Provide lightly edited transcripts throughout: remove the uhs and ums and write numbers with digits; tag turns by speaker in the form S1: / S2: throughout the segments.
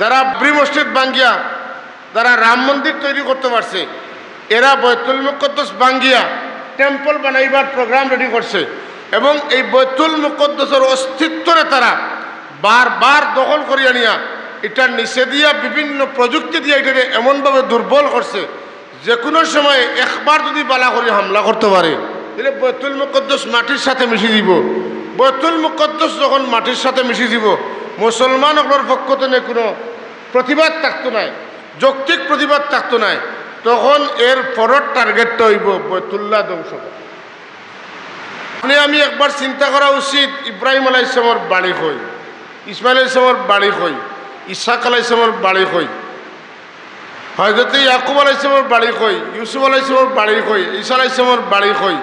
S1: যারা বাবরি মসজিদ ভাঙ্গিয়া যারা রাম মন্দির তৈরি করতে পারছে, এরা বৈতুল মুকদ্দস ভাঙ্গিয়া টেম্পল বানাইবার প্রোগ্রাম রেডি করছে এবং এই বৈতুল মুকদ্দসের অস্তিত্বরে তারা বারবার দখল করিয়া নিয়া এটার নিচে দিয়া বিভিন্ন প্রযুক্তি দিয়ে এটাকে এমনভাবে দুর্বল করছে যে কোনো সময় একবার যদি বালা করে হামলা করতে পারে তাহলে বৈতুল মুকদ্দস মাটির সাথে মিশে দিব। বৈতুল মুকদ্দস যখন মাটির সাথে মিশে দিব, মুসলমানগুলোর পক্ষ থেকে কোনো প্রতিবাদ থাকতো নাই, যৌক্তিক প্রতিবাদ থাকতো নাই, তখন এর পরের টার্গেটটা হইব বৈতুল্লাহ ধ্বংস করা। আপনি আমি একবার চিন্তা করা উচিত, ইব্রাহিম আলাইহিস সালামের বাড়ি কই, ইসমাইল আলাইহিস সালামের বাড়ি কই, ইসহাক আলাইহিস সালামের বাড়ি কই, হযরত ইয়াকুব আলাইহিস সালামের বাড়ি কই, ইউসুফ আলাইহিস সালামের বাড়ি কই, ঈসা আলাইহিস সালামের বাড়ি কই,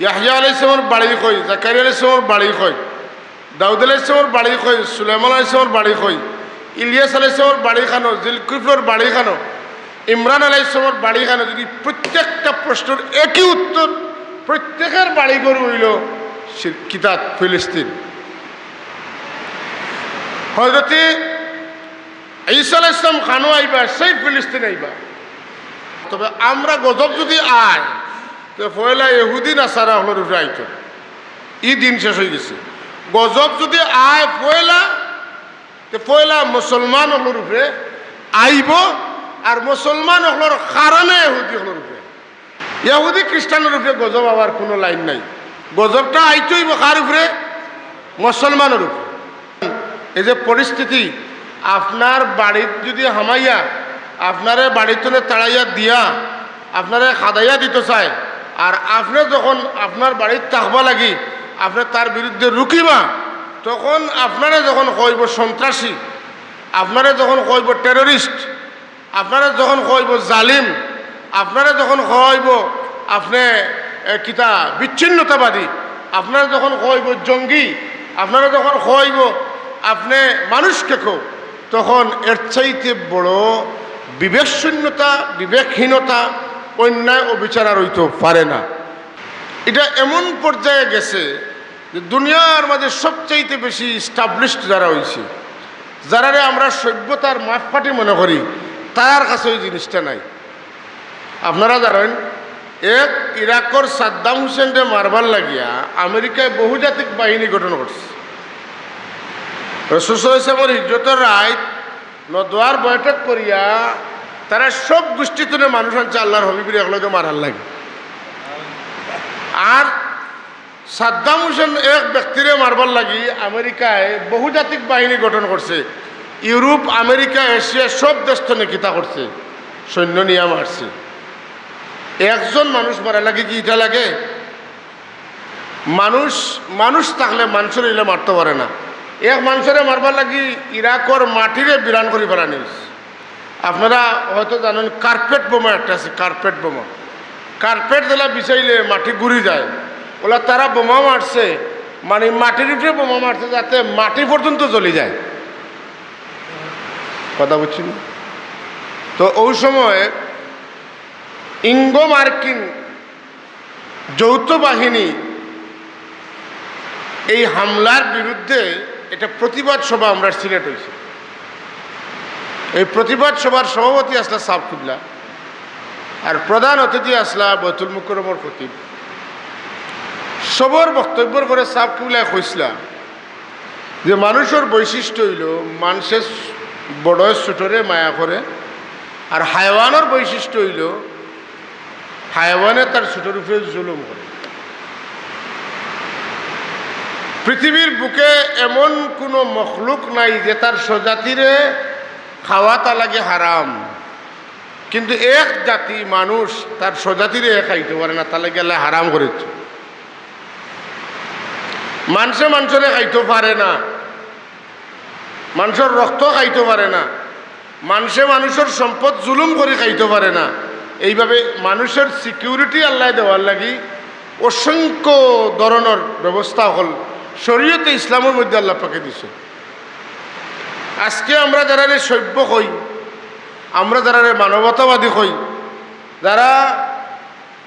S1: ইয়াহইয়া আলাইহিস সালামের বাড়ি কই, জাকারিয়া আলাইহিস সালামের বাড়ি কই, দাউদ আলাইহিস সালামের বাড়ি কই, সুলাইমান আলাইহিস সালামের বাড়ি কই, ইলিয়াস আলাইহিস সালামের বাড়ি খানো, জিলকিফলের বাড়ি খানো, ইমরান আলাইহিস সালামের বাড়ি খানো, যদি প্রত্যেকটা প্রশ্নের একই উত্তর, প্রত্যেকের বাড়িঘর হইল কিতাব ফিলিস্তিন। হযরত ঈসা আলাইহিস সালাম খানো আইবা সেই ফিলিস্তিন আইবা। তবে আমরা গজব যদি আয় তো পয়লা ইহুদি নাসারা হলোর উপরে আইত, ই দিন শেষ হয়ে গেছে। গজব যদি আয় পয়লা মুসলমান হলোর উপরে আইব, আর মুসলমান হলোর কারণে ইহুদি হলোর উপরে। ইহুদি খ্রিস্টানের উপরে গজব আবার কোনো লাইন নাই, গজবটা আইতে হইব কার উপরে? মুসলমানের উপরে। এই যে পরিস্থিতি, আপনার বাড়ির যদি হামাইয়া আপনারে বাড়ির তুলে তাড়াইয়া দিয়া আপনারে খাদাইয়া দিতে চায়, আর আপনি যখন আপনার বাড়ির থাকবা লাগি আপনি তার বিরুদ্ধে রুকিবা, তখন আপনারা যখন কইব সন্ত্রাসী, আপনারা যখন কইব টেররিস্ট, আপনারা যখন কইব জালিম, আপনারা যখন কইব আপনি কিতা বিচ্ছিন্নতাবাদী, আপনারা যখন কইব জঙ্গি, আপনারা যখন কইব আপনি মানুষকে কো, তখন এর চাইতে বড় বিবেকশূন্যতা, বিবেকহীনতা, অন্যায় ও বিচার আর হইতে পারে না। এটা এমন পর্যায়ে গেছে যে দুনিয়ার মাঝে সবচাইতে বেশি স্টাবলিশড যারা হয়েছে, যারা আমরা সভ্যতার মাপকাঠি মনে করি, তার কাছে ওই জিনিসটা নাই। আপনারা জানেন, এক ইরাকর সাদ্দাম হুসেনকে মারবার লাগিয়া আমেরিকায় বহুজাতিক বাহিনী গঠন করছে। রাসূল সাল্লাল্লাহু আলাইহি ওয়াসাল্লামের হিজরতের রাত নদওয়ার বৈঠক করিয়া তারা সব গোষ্ঠী তুলে মানুষ আনছে আল্লাহর হবিবের একলগে মারার লাগে। আর সাদ্দাম হুসেন এক ব্যক্তিরে মারবার লাগি আমেরিকায় বহুজাতিক বাহিনী গঠন করছে। ইউরোপ, আমেরিকা, এশিয়া সব দেশ তো নেকিতা করছে, সৈন্য নিয়ে মারছে। একজন মানুষ মারা লাগে কি এটা লাগে? মানুষ থাকলে মানুষের এলে মারতে পারে না। এক মানুষের মারবার লাগি ইরাকর মাটিরে বিরান করে ফেলা নিস। আপনারা হয়তো জানেন কার্পেট বোমা একটা আছে, কার্পেট বোমা। কার্পেট দিলা বিছাইলে মাটি ঘুরি যায়, ওলা তারা বোমা মারছে, মানে মাটির উপরে বোমা মারছে যাতে মাটি পর্যন্ত জ্বলে যায়। কথা বুঝছেন? তো ওই সময় ইঙ্গো মার্কিন যৌথ বাহিনী এই হামলার বিরুদ্ধে একটা প্রতিবাদ সভা আমরা সিলেট হয়েছে। এই প্রতিবাদ সভার সভাপতি আসলা সাব কিবলা, আর প্রধান অতিথি আসলা বৈতুল মুকররমের খতিব। সবর বক্তব্যের পরে সাব কিবলা কইসলা যে মানুষের বৈশিষ্ট্য হইল মানুষের বড় ছোটরে মায়া করে, আর হায়ওয়ানের বৈশিষ্ট্য হইল হায়ওয়ানে তার ছোটর উপরে জুলুম করে। পৃথিবীর বুকে এমন কোনো মখলুক নাই যে তার স্বজাতিরে খাওয়া তা লাগে হারাম, কিন্তু এক জাতি মানুষ তার স্বজাতিরে খাইতে পারে না, তাহলে গেলে হারাম করেছে। মানুষের খাইতে পারে না, মানুষের রক্ত খাইতে পারে না, মানুষের সম্পদ জুলুম করে খাইতে পারে না। এইভাবে মানুষের সিকিউরিটি আল্লাহ দেওয়ার লাগি অসংখ্য ধরনের ব্যবস্থা হল শরীয়তে ইসলামের মধ্যে আল্লাহ পাকে দিছে। আজকে আমরা যারা সভ্য হই, আমরা যারা মানবতাবাদী হই, যারা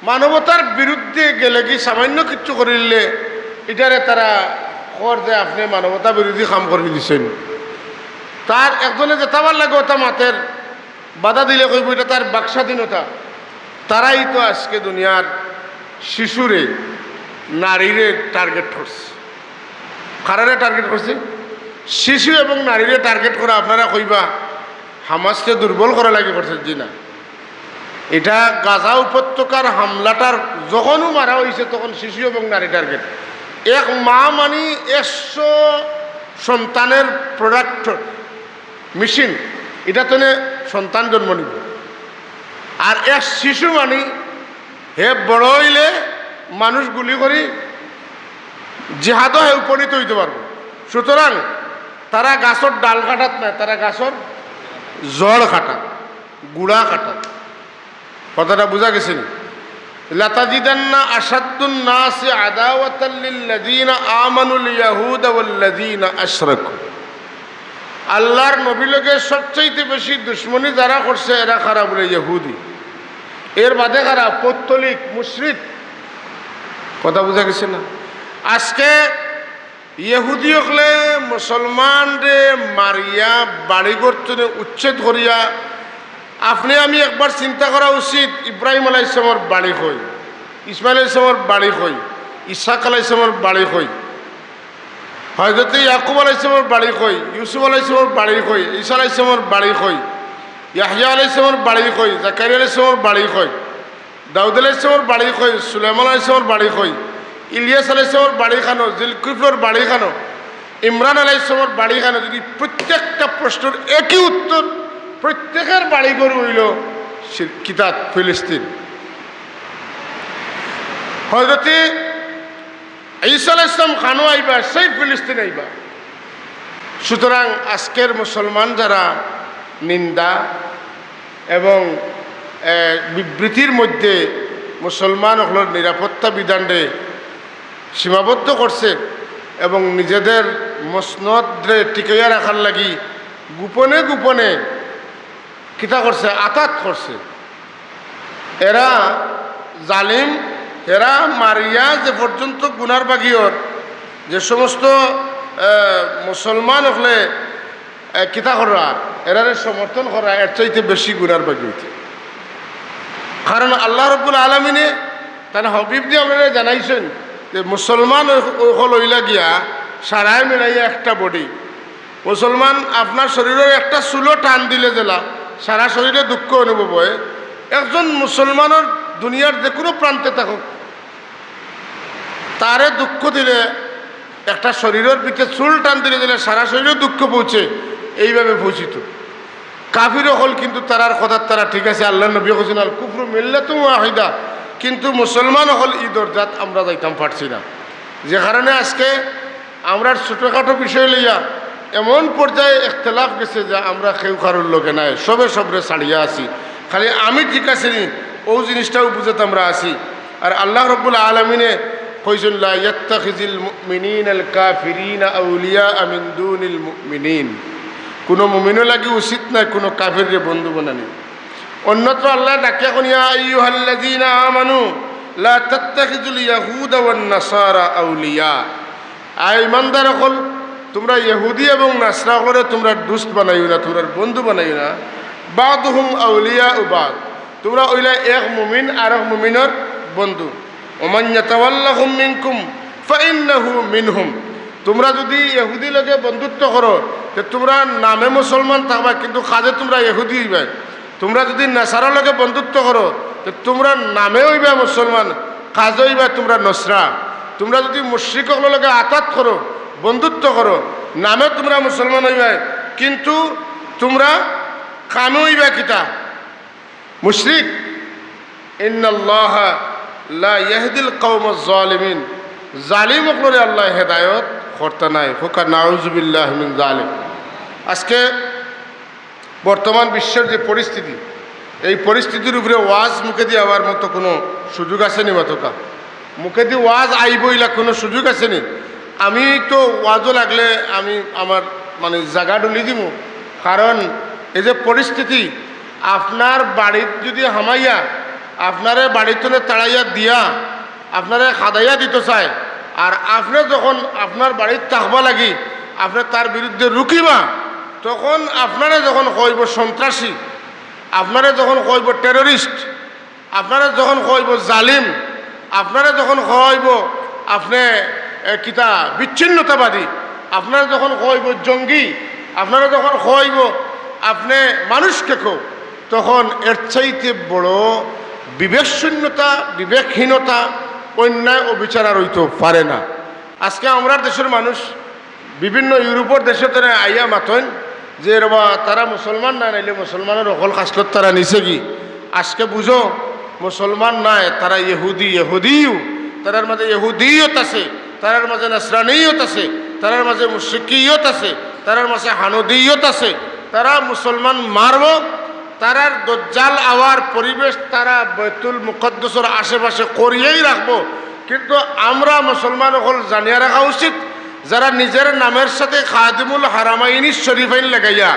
S1: মানবতার বিরুদ্ধে গেলে কি সামান্য কিছু করিলে এটারে তারা খবর যে আপনি মানবতা বিরোধী কাম করে দিচ্ছেন, তার একজনে যেতাবার লাগে ওটা মাতের বাধা দিলে কইব এটা তার বাকস্বাধীনতা। তারাই তো আজকে দুনিয়ার শিশুরে নারীরে টার্গেট করছে। কারারে টার্গেট করছে? শিশু এবং নারীরে টার্গেট করা আপনারা কইবা হামাসকে দুর্বল করা লাগে করছে। জি না, এটা গাজা উপত্যকার হামলাটার যখনও মারা হয়েছে তখন শিশু এবং নারী টার্গেট। এক মা মানি 100 সন্তানের প্রোডাক্ট মেশিন, এটা তো সন্তান জন্ম নিব। আর এক শিশু মানি হে বড় হইলে মানুষ গুলি করি জিহাদও হে উপনীত হইতে পারবো। সুতরাং তারা গাছর ডাল কাটাত না, তারা গাছর জড় কাটাত, গুড়া কাটাত। কথাটা বোঝা গেছে নি? লাতাজিদান্না আশাদ্দুন নাসি আদাওয়াতাল লিল্লাযীনা আমানুল ইয়াহুদা ওয়াল্লাযীনা আশরাকু। আল্লাহর নবী লোকের সবচাইতে বেশি দুশ্মনী যারা করছে এরা খারা বলে ইহুদি। এর বাদে খারা পৌত্তলিক মুশরিক। কথা বোঝা গেছে না? আজকে ইহুদি হলে মুসলমান রে মারিয়া বাড়ি করতে উচ্ছেদ করিয়া আপনি আমি একবার চিন্তা করা উচিত। ইব্রাহিম আলাইহিস সালামের বাড়ি কই, ইসমাইল আলাইহিস সালামের বাড়ি কই, ইসহাক আলাইহিস সালামের বাড়ি কই, হযরত ইয়াকুব আলাইহিস সালামের বাড়ি কই, ইউসুফ আলাইহিস সালামের বাড়ি কই, ঈসা আলাইহিস সালামের বাড়ি কই, ইয়াহইয়া আলাইহিস সালামের বাড়ি কই, জাকারিয়া আলাইহিস সালামের বাড়ি কই, দাউদ আলাইহিস সালামের বাড়ি কই, সুলাইমান আলাইহিস সালামের বাড়ি কই, ইলিয়াস আলাইহিস সালামের বাড়ি খানো, জিলকিফলের বাড়ি খানো, ইমরান আলাইহিস সালামের বাড়ি খানো। যদি প্রত্যেকটা প্রশ্নের একই উত্তর, প্রত্যেকের বাড়ি গরু হইল কিতাব ফিলিস্তিন। হযরত ঈসা আলাইহিস সালাম খানো আইবা সেই ফিলিস্তিন আইবা। সুতরাং আজকের মুসলমান যারা নিন্দা এবং বিবৃতির মধ্যে মুসলমান হলোর নিরাপত্তা বিধানে সীমাবদ্ধ করছে এবং নিজেদের মসনদরে টিকাইয়া রাখার লাগি গোপনে গোপনে কিতা করছে, আতাত করছে। এরা জালিম, এরা মারিয়া যে পর্যন্ত গুনার বাগিয়র যে সমস্ত মুসলমান হলে কিতা করা এরারে সমর্থন করা এর চাইতে বেশি গুনার বাগি হইতে। কারণ আল্লাহ রাব্বুল আলামিনে তার হবিব দিয়ে আপনারা জানাইছেন যে মুসলমান হল হইলা গিয়া সারায় মিলাইয়া একটা বডি। মুসলমান আপনার শরীরের একটা চুলো টান দিলে জেলা সারা শরীরে দুঃখ অনুভব হয়। একজন মুসলমানের দুনিয়ার যে কোনো প্রান্তে থাকুক তারে দুঃখ দিলে, একটা শরীরের পিঠে চুল টান দিলে দিলে সারা শরীরে দুঃখ পৌঁছে, এইভাবে পৌঁছিত। কাফির হল কিন্তু তারার কথার তারা ঠিক আছে, আল্লাহ নবী হোসেন আল কুফরু মিল্লাতুন ওয়াহিদা, কিন্তু মুসলমান হল ঈদর জাত আমরা যাইতাম পারছি না। যে কারণে আজকে আমরা ছোটোখাটো বিষয় লইয়া এমন পর্যায়ে ইখতিলাফ গেছে যে আমরা কেউ কারোর লোকে নাই, সবে সবরে ছাড়িয়া আছি। খালি আমি ঠিক আছি নি ও জিনিসটাও বুঝাতে আমরা আছি। আর আল্লাহ রাব্বুল আলামিনে কইছেন লা ইয়াত্তাখিযুল মুমিনিনাল কাফিরিনা আউলিয়া মিন দুনিল মুমিনিন। কোনো মুমিনও লাগি উচিত নাই কোনো কাফিররে বন্ধু বানানি। অন্যত্র আল্লাহ ডাকিয়া কনিয়া আইয়ুহাল্লাযীনা আমানু লা তাত্তাখিযুল ইয়াহুদা ওয়ান নাসারা আউলিয়া। আয় ইমানদার হল তোমরা ইহুদি এবং নাসরাগরে তোমরা দুষ্ট বানাইও না, তোমরা বন্ধু বানাইও না। বাদুহুম আউলিয়া উবাদ, তোমরা ওইলা এক মুমিন আর এক মুমিনের বন্ধু। ওমান ইয়াতাওয়াল্লাহুম মিনকুম ফাইন্নাহু মিনহুম। তোমরা যদি ইহুদি লগে বন্ধুত্ব করো যে তোমরা নামে মুসলমান থাকবা কিন্তু কাজে তোমরা ইহুদি হইবা। তোমরা যদি নাসারার লগে বন্ধুত্ব করো তো তোমরা নামে হইবা মুসলমান, কাজে হইবা তোমরা নসরা। তোমরা যদি মুশরিকর লগে আতাত করো, বন্ধুত্ব করো, নামে তোমরা মুসলমান হইবা কিন্তু তোমরা কামে হইবা কিতা মুশরিক। ইন্নাল্লাহা লা ইয়াহদিল কওমাজ জালিমিন। জালিম করে আল্লাহ হেদায়ত করতে নাই। হোকা নাউজুবিল্লাহ মিন জালিম। আজকে বর্তমান বিশ্বের যে পরিস্থিতি, এই পরিস্থিতির উপরে ওয়াজ মুখে দিয়ে আবার মতো কোনো সুযোগ আসেনি? মাতকা মুখে দিয়ে ওয়াজ আইবইলা কোনো সুযোগ আসেনি? আমি তো ওয়াজও লাগলে আমি আমার মানে জায়গা ডলি দিব। কারণ এই যে পরিস্থিতি, আপনার বাড়িত যদি হামাইয়া আপনারে বাড়িতে তাড়াইয়া দিয়া আপনারে খাদাইয়া দিতে চায়, আর আপনি যখন আপনার বাড়ির থাকবা লাগি আপনি তার বিরুদ্ধে রুকিবা, তখন আপনারা যখন কইব সন্ত্রাসী, আপনারা যখন কইব টেররিস্ট, আপনারা যখন কইব জালিম, আপনারা যখন কইব আপনি কিতা বিচ্ছিন্নতাবাদী, আপনারা যখন কইব জঙ্গি, আপনারা যখন কইব আপনি মানুষকে কো, তখন এর চাইতে বড় বিবেকশূন্যতা, বিবেকহীনতা, অন্যায় ও বিচার আর হইতে পারে না। আজকে আমরা দেশের মানুষ বিভিন্ন ইউরোপের দেশে তারা আইয়া মাতন যে রবা তারা মুসলমান না নাইলে মুসলমানের অকল খাসলত তারা নিছে কি। আজকে বুঝো মুসলমান নাই, তারা ইহুদি, ইহুদিও, তারার মাঝে ইহুদিয়ত আছে, তারার মাঝে নাসরানিয়ত আছে, তারার মাঝে মুশরিকিয়ত আছে, তারার মাঝে হানুদিয়ত আছে। তারা মুসলমান মারব, তারার দজ্জাল আওয়ার পরিবেশ তারা বাইতুল মুকদ্দাসের আশেপাশে করিয়েই রাখবো। কিন্তু আমরা মুসলমান হল জানিয়ে রাখা উচিত, যারা নিজের নামের সাথে খাদিমুল হারামাইনি শরীফাইন লাগাইয়া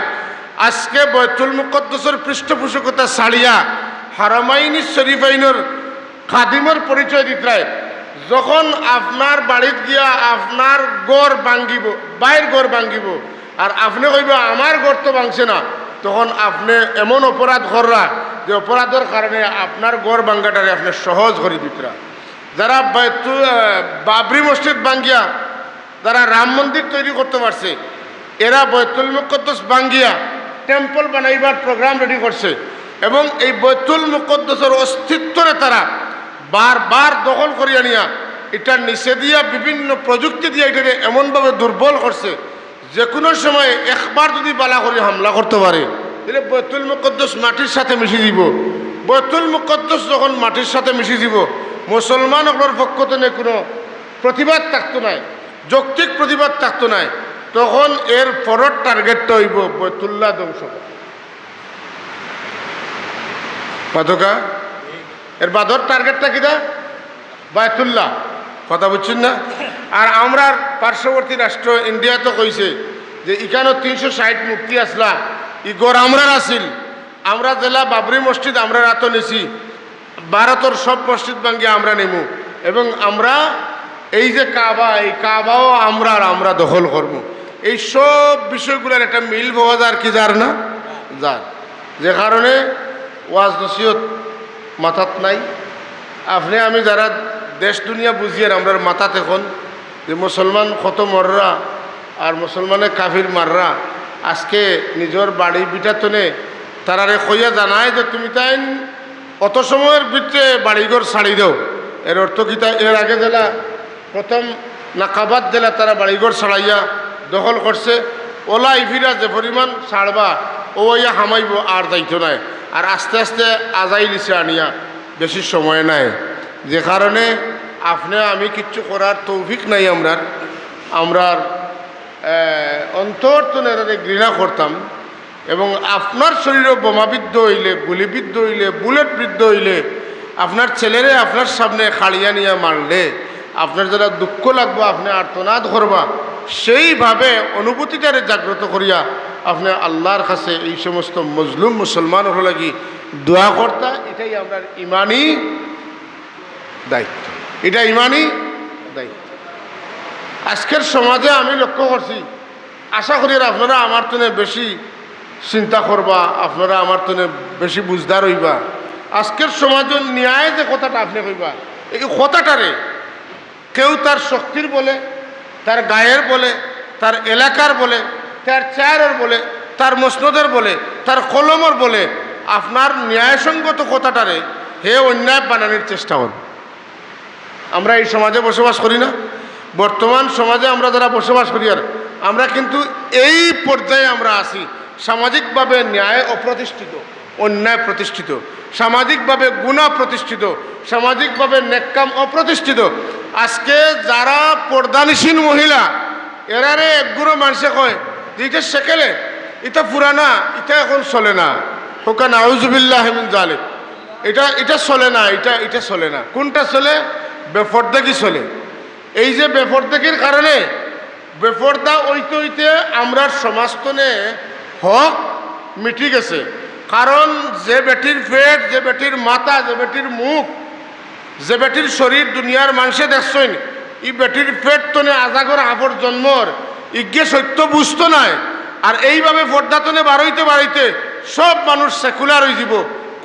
S1: আজকে বাইতুল মুকদ্দাসের পৃষ্ঠপোষকতা ছাড়িয়া হারামাইনি শরীফাইনের খাদিমের পরিচয় দিতে, যখন আপনার বাড়িতে গিয়া আপনার গড় ভাঙ্গিব, বাইর গড় ভাঙ্গিব, আর আপনি কইব আমার গড় তো ভাঙছে না, তখন আপনি এমন অপরাধ কররা যে অপরাধের কারণে আপনার গড় ভাঙ্গাটারে আপনি সহজ করে দিতরা। যারা বাবরি মসজিদ ভাঙ্গিয়া যারা রাম মন্দির তৈরি করতে পারছে, এরা বাইতুল মুকদ্দাস ভাঙ্গিয়া টেম্পল বানাইবার প্রোগ্রাম রেডি করছে, এবং এই বাইতুল মুকদ্দাসের অস্তিত্বরে তারা বারবার দখল করিয়া নিয়া এটা নিচে দিয়া বিভিন্ন প্রযুক্তি দিয়ে এটাকে এমনভাবে দুর্বল করছে, যে কোনো সময় একবার যদি বালা করে হামলা করতে পারে তাহলে বাইতুল মুকদ্দাস মাটির সাথে মিশে দিব। বাইতুল মুকদ্দাস যখন মাটির সাথে মিশে দিব, মুসলমানগুলোর পক্ষ থেকে কোনো প্রতিবাদ থাকতো নাই, যৌক্তিক প্রতিবাদ থাকতো নাই, তখন এর পরের টার্গেটটা হইব বাইতুল্লাহ ধ্বংস পাতকা। এর বাদর টার্গেটটা কিনা বাইতুল্লাহ, কথা বুঝছেন না? আর আমরা পার্শ্ববর্তী রাষ্ট্র ইন্ডিয়া তো কইছে যে এখানেও 360 মূর্তি আসলা, ই গড় আমরার আসিল, আমরা জেলা বাবরি মসজিদ আমরা রাত নিছি, ভারতের সব মসজিদ ভাঙ্গিয়ে আমরা নেমু, এবং আমরা এই যে কাবা, এই কাবাও আমরা দখল করব। এই সব বিষয়গুলোর একটা মিল পাওয়া যায় কি যার না যার, যে কারণে ওয়াজ নসিহত মাথাত নাই। আপনি আমি যারা দেশ দুনিয়া বুঝিয়ে আমরা মাথাত এখন যে মুসলমান কত মররা আর মুসলমানের কাফির মাররা, আজকে নিজের বাড়ি বিটাতনে তারারে কইয়া জানায় যে তুমি তাই অত সময়ের ভিতরে বাড়িঘর ছাড়ি দাও। এর অর্থ কি তা এর আগে জেলা প্রথম নাকাবাদ জেলা তারা বাড়িঘর ছাড়াইয়া দখল করছে, ওলা ইফিরা যে পরিমাণ ছাড়বা ও ইয়া হামাইব আর দায়িত্ব নাই, আর আস্তে আস্তে আজাই লিছে আনিয়া বেশি সময় নাই, যে কারণে আপনি আমি কিচ্ছু করার তৌফিক নাই। আমরার অন্তর তো ঘৃণা করতাম, এবং আপনার শরীরে বোমাবিদ্ধ হইলে, গুলিবিদ্ধ হইলে, বুলেট বিদ্ধ হইলে, আপনার ছেলেরে আপনার সামনে খাড়িয়া নিয়ে মারলে আপনার যারা দুঃখ লাগবে, আপনি আর্তনাদ করবা, সেইভাবে অনুভূতিটারে জাগ্রত করিয়া আপনি আল্লাহর কাছে এই সমস্ত মজলুম মুসলমানের লাগি দোয়া কর্তা, এটাই আপনার ইমানি দায়িত্ব, এটা ইমানি দায়িত্ব। আজকের সমাজে আমি লক্ষ্য করছি, আশা করি আপনারা আমার তনে বেশি চিন্তা করবা, আপনারা আমার তনে বেশি বুঝদার হইবা। আজকের সমাজের ন্যায় যে কথাটা আপনি কইবা, এই কথাটারে কেউ তার শক্তির বলে, তার গায়ের বলে, তার এলাকার বলে, তার চেয়ারের বলে, তার মসনদের বলে, তার কলমর বলে, আপনার ন্যায়সঙ্গত কথাটারে হে অন্যায় বানানোর চেষ্টা করব। আমরা এই সমাজে বসবাস করি না, বর্তমান সমাজে আমরা যারা বসবাস করি, আর আমরা কিন্তু এই পর্যায়ে আমরা আছি, সামাজিকভাবে ন্যায় অপ্রতিষ্ঠিত, অন্যায় প্রতিষ্ঠিত, সামাজিকভাবে গুনাহ প্রতিষ্ঠিত, সামাজিকভাবে নেককাম অপ্রতিষ্ঠিত। আজকে যারা পর্দানিসীন মহিলা, এরারে একগুলো মানুষে কয় যে এটা সেকেলে, এটা পুরানা, এটা এখন চলে না, হোকা নাউজুবিল্লাহ মিন জালিক, এটা চলে না, এটা চলে না। কোনটা চলে? বেপরদাগি চলে। এই যে বেপরদাগির কারণে, বেপরদা হইতে হইতে আমরা সমাজতনে হক মিটি গেছে। কারণ যে বেটির পেট, যে বেটির মাথা, যে বেটির মুখ, যে বেটির শরীর দুনিয়ার মানুষে দেখছেন, ই বেটির পেট তনে আজাগর আবর জন্মর ইজ্ঞে সত্য বুঝতো নাই, আর এইভাবে পর্দাতনে বাড়াইতে বাড়াইতে সব মানুষ সেকুলার হয়ে যাব।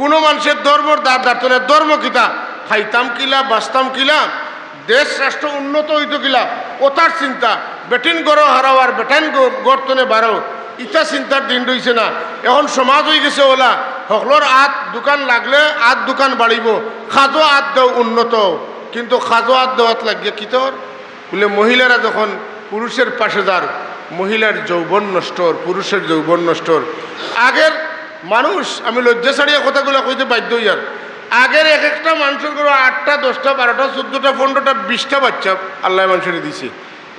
S1: কোনো মানুষের ধর্মর দাঁড়তনে ধর্ম কিতা, খাইতাম কিলা, বাঁচতাম কিলা, দেশ রাষ্ট্র উন্নত হইতো কিলা, ওটার চিন্তা। বেটিন গড় হারাও আর বেটাইন গড়তনে বাড়াও, ইটা চিন্তার দিন রয়েছে না। এখন সমাজ হয়ে গেছে ওলা সকলের আত দোকান লাগলে আত দোকান বাড়িব, খাজো আত দেও উন্নত। কিন্তু খাজো আত দেওয়াত লাগিয়ে কি তোর বলে মহিলারা যখন পুরুষের পাশে যার, মহিলার যৌবন নষ্টর, পুরুষের যৌবন নষ্টর। আগের মানুষ, আমি লজ্জা ছাড়িয়ে কথাগুলো কইতে বাধ্য হইয়ার, আগের এক একটা মানুষের করে 8টা 10টা 12টা 14টা 15টা 20টা বাচ্চা আল্লাহ মানুষের দিছে।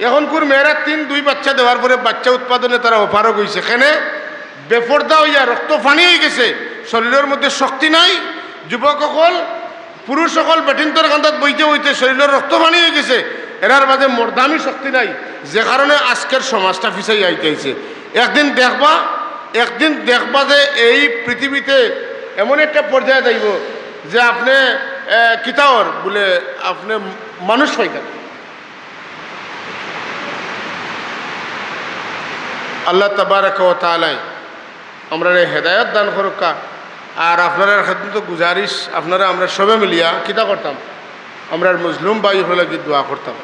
S1: এখন কোর মেয়েরা 3-2 বাচ্চা দেওয়ার পরে বাচ্চা উৎপাদনে তারা অপারগ হয়েছে। কেনে বেপর্দা হইয়া রক্ত ফানি হয়ে গেছে, শরীরের মধ্যে শক্তি নাই। যুবক সকল, পুরুষ সকল বেটিন্তর কান্দাত বইতে বইতে শরীরের রক্ত ফানি হয়ে গেছে, এরার মাঝে মর্দামি শক্তি নাই, যে কারণে আজকের সমাজটা ফিসাই আইতেছে। একদিন দেখবা যে এই পৃথিবীতে এমন একটা পর্যায়ে যাইব যে আপনি কিতাওর বলে আপনি মানুষ পাইতেন। আল্লাহ তাবারক ওয়া তাআলা আমরা হেদায়ত দান করুকা। আর আপনারা তো গুজারিশ, আপনারা আমরা সবে মিলিয়া কিতা করতাম, আমরা মুসলিম ভাই হলে কি দোয়া করতাম।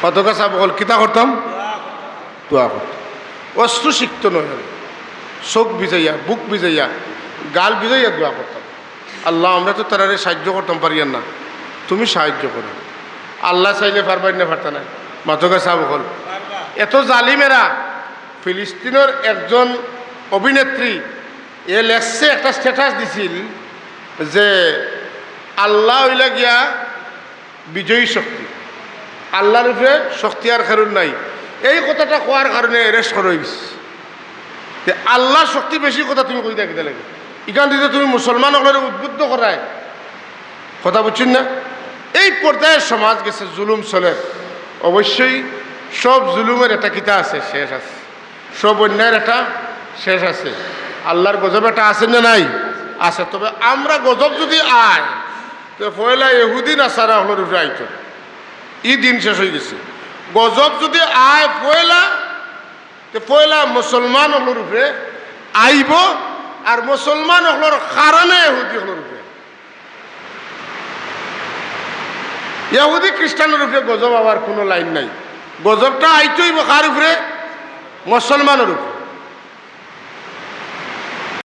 S1: কতকা সাহেব বল কিতা করতাম, দোয়া করতাম। অস্ত্র শিখত নয়, চোখ ভিজাইয়া, বুক ভিজাইয়া, গাল ভিজাইয়া দোয়া করতাম। আল্লাহ আমরা তো তারারে সাহায্য করতাম পারিয়ান না, তুমি সাহায্য করো। আল্লাহ চাইলে পারবেন না, পারতা না। মাতকা সাহেব বল এত জালিমেরা। ফিলিস্তিনের একজন অভিনেত্রী এ লেখছে, একটা স্ট্যাটাস দিছিল যে আল্লাহ হইলা গিয়া বিজয়ী শক্তি, আল্লাহর উপরে শক্তি আর কারণ নাই। এই কথাটা কোয়ার কারণে অ্যারেস্ট করা হয়েছে। আল্লাহ শক্তি বেশি কথা তুমি কই থাকিতে লাগে, এখান থেকে তুমি মুসলমান হলে উদ্বুদ্ধ করায় কথা বুঝছেন না। এই পর্যায়ে সমাজ গেছে, জুলুম চলে। অবশ্যই সব জুলুমের একটা কিতা আছে, শেষ আছে। সব অন্যায়ের একটা শেষ আছে। আল্লাহর গজব একটা আছে না নাই? আছে। তবে আমরা গজব যদি আয় তো পয়লা ইহুদি নাসারা হলোর উপরে আইত, ই দিন শেষ হয়ে গেছে। গজব যদি আয় পয়লা মুসলমান হলোর উপরে আইব, আর মুসলমান হলোর কারণে ইহুদি হলোর উপরে। ইহুদি খ্রিস্টানের উপরে গজব আবার কোনো লাইন নাই। গজবটা আইতই কার উপরে? মুসলমানের উপরে।